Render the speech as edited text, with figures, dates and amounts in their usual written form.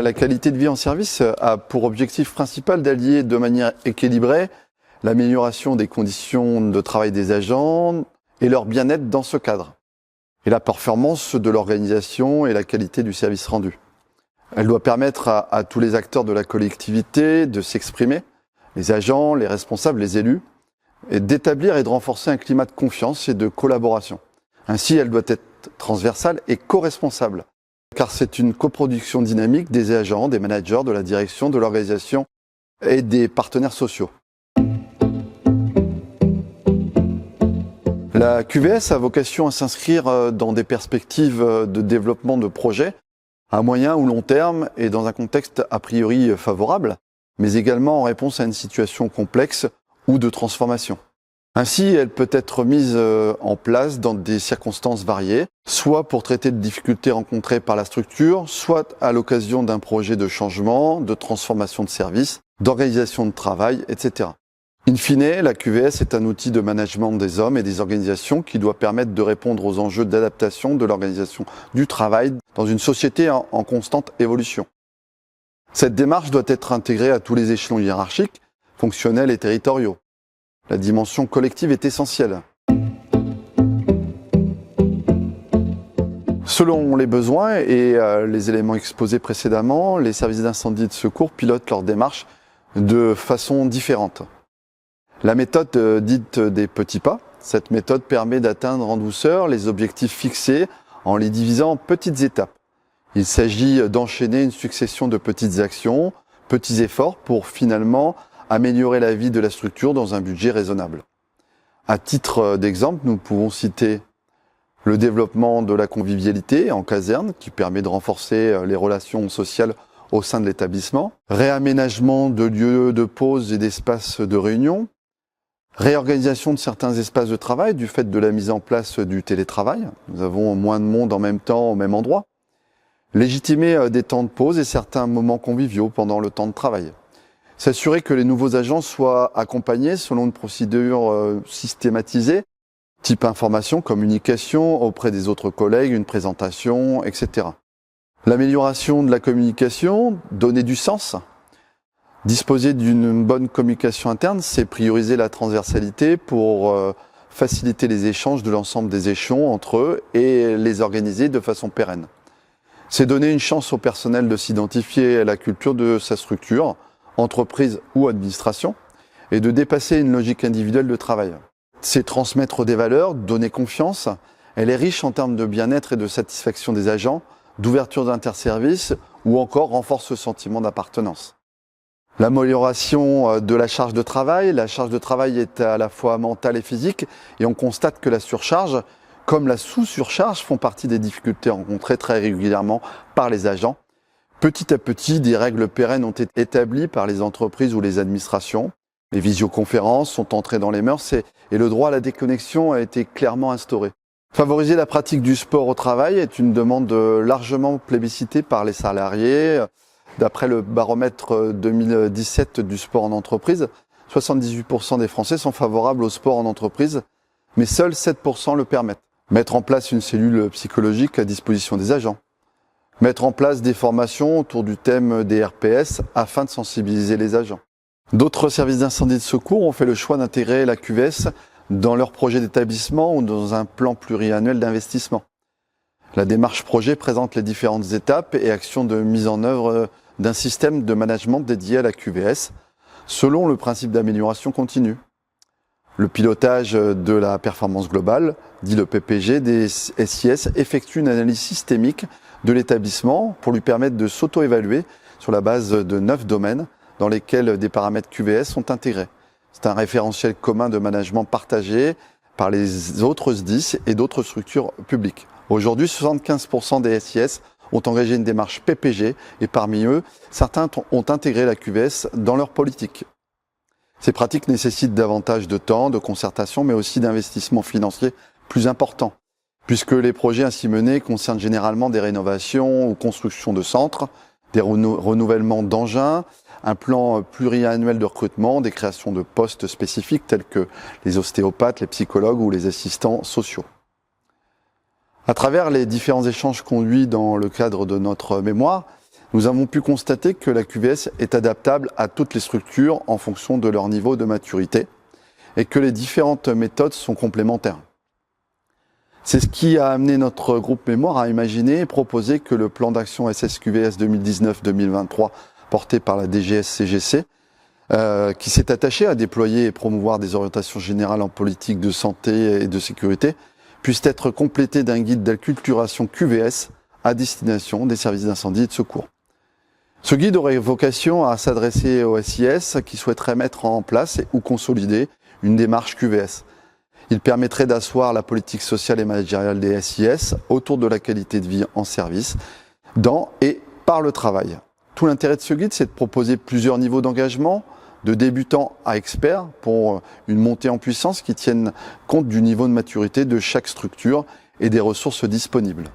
La qualité de vie en service a pour objectif principal d'allier de manière équilibrée l'amélioration des conditions de travail des agents et leur bien-être dans ce cadre, et la performance de l'organisation et la qualité du service rendu. Elle doit permettre à tous les acteurs de la collectivité de s'exprimer, les agents, les responsables, les élus, et d'établir et de renforcer un climat de confiance et de collaboration. Ainsi, elle doit être transversale et co-responsable, car c'est une coproduction dynamique des agents, des managers, de la direction, de l'organisation et des partenaires sociaux. La QVS a vocation à s'inscrire dans des perspectives de développement de projets à moyen ou long terme et dans un contexte a priori favorable, mais également en réponse à une situation complexe ou de transformation. Ainsi, elle peut être mise en place dans des circonstances variées, soit pour traiter de difficultés rencontrées par la structure, soit à l'occasion d'un projet de changement, de transformation de service, d'organisation de travail, etc. In fine, la QVS est un outil de management des hommes et des organisations qui doit permettre de répondre aux enjeux d'adaptation de l'organisation du travail dans une société en constante évolution. Cette démarche doit être intégrée à tous les échelons hiérarchiques, fonctionnels et territoriaux. La dimension collective est essentielle. Selon les besoins et les éléments exposés précédemment, les services d'incendie et de secours pilotent leur démarche de façon différente. La méthode dite des petits pas, cette méthode permet d'atteindre en douceur les objectifs fixés en les divisant en petites étapes. Il s'agit d'enchaîner une succession de petites actions, petits efforts pour finalement améliorer la vie de la structure dans un budget raisonnable. À titre d'exemple, nous pouvons citer le développement de la convivialité en caserne qui permet de renforcer les relations sociales au sein de l'établissement, réaménagement de lieux de pause et d'espaces de réunion, réorganisation de certains espaces de travail du fait de la mise en place du télétravail. Nous avons moins de monde en même temps au même endroit. Légitimer des temps de pause et certains moments conviviaux pendant le temps de travail. S'assurer que les nouveaux agents soient accompagnés selon une procédure systématisée, type information, communication auprès des autres collègues, une présentation, etc. L'amélioration de la communication, donner du sens. Disposer d'une bonne communication interne, c'est prioriser la transversalité pour faciliter les échanges de l'ensemble des échelons entre eux et les organiser de façon pérenne. C'est donner une chance au personnel de s'identifier à la culture de sa structure, entreprise ou administration, et de dépasser une logique individuelle de travail. C'est transmettre des valeurs, donner confiance. Elle est riche en termes de bien-être et de satisfaction des agents, d'ouverture d'interservices ou encore renforce le sentiment d'appartenance. L'amélioration de la charge de travail. La charge de travail est à la fois mentale et physique et on constate que la surcharge, comme la sous-surcharge, font partie des difficultés rencontrées très régulièrement par les agents. Petit à petit, des règles pérennes ont été établies par les entreprises ou les administrations. Les visioconférences sont entrées dans les mœurs et le droit à la déconnexion a été clairement instauré. Favoriser la pratique du sport au travail est une demande largement plébiscitée par les salariés. D'après le baromètre 2017 du sport en entreprise, 78% des Français sont favorables au sport en entreprise, mais seuls 7% le permettent. Mettre en place une cellule psychologique à disposition des agents. Mettre en place des formations autour du thème des RPS afin de sensibiliser les agents. D'autres services d'incendie et de secours ont fait le choix d'intégrer la QVS dans leur projet d'établissement ou dans un plan pluriannuel d'investissement. La démarche projet présente les différentes étapes et actions de mise en œuvre d'un système de management dédié à la QVS, selon le principe d'amélioration continue. Le pilotage de la performance globale, dit le PPG, des SIS effectue une analyse systémique de l'établissement pour lui permettre de s'auto-évaluer sur la base de 9 domaines dans lesquels des paramètres QVS sont intégrés. C'est un référentiel commun de management partagé par les autres SDIS et d'autres structures publiques. Aujourd'hui, 75% des SIS ont engagé une démarche PPG et parmi eux, certains ont intégré la QVS dans leur politique. Ces pratiques nécessitent davantage de temps, de concertation, mais aussi d'investissements financiers plus importants, puisque les projets ainsi menés concernent généralement des rénovations ou constructions de centres, des renouvellements d'engins, un plan pluriannuel de recrutement, des créations de postes spécifiques tels que les ostéopathes, les psychologues ou les assistants sociaux. À travers les différents échanges conduits dans le cadre de notre mémoire, nous avons pu constater que la QVS est adaptable à toutes les structures en fonction de leur niveau de maturité et que les différentes méthodes sont complémentaires. C'est ce qui a amené notre groupe Mémoire à imaginer et proposer que le plan d'action SSQVS 2019-2023 porté par la DGS-CGC, qui s'est attaché à déployer et promouvoir des orientations générales en politique de santé et de sécurité, puisse être complété d'un guide d'acculturation QVS à destination des services d'incendie et de secours. Ce guide aurait vocation à s'adresser aux SIS qui souhaiteraient mettre en place ou consolider une démarche QVS. Il permettrait d'asseoir la politique sociale et managériale des SIS autour de la qualité de vie en service, dans et par le travail. Tout l'intérêt de ce guide, c'est de proposer plusieurs niveaux d'engagement, de débutants à experts, pour une montée en puissance qui tienne compte du niveau de maturité de chaque structure et des ressources disponibles.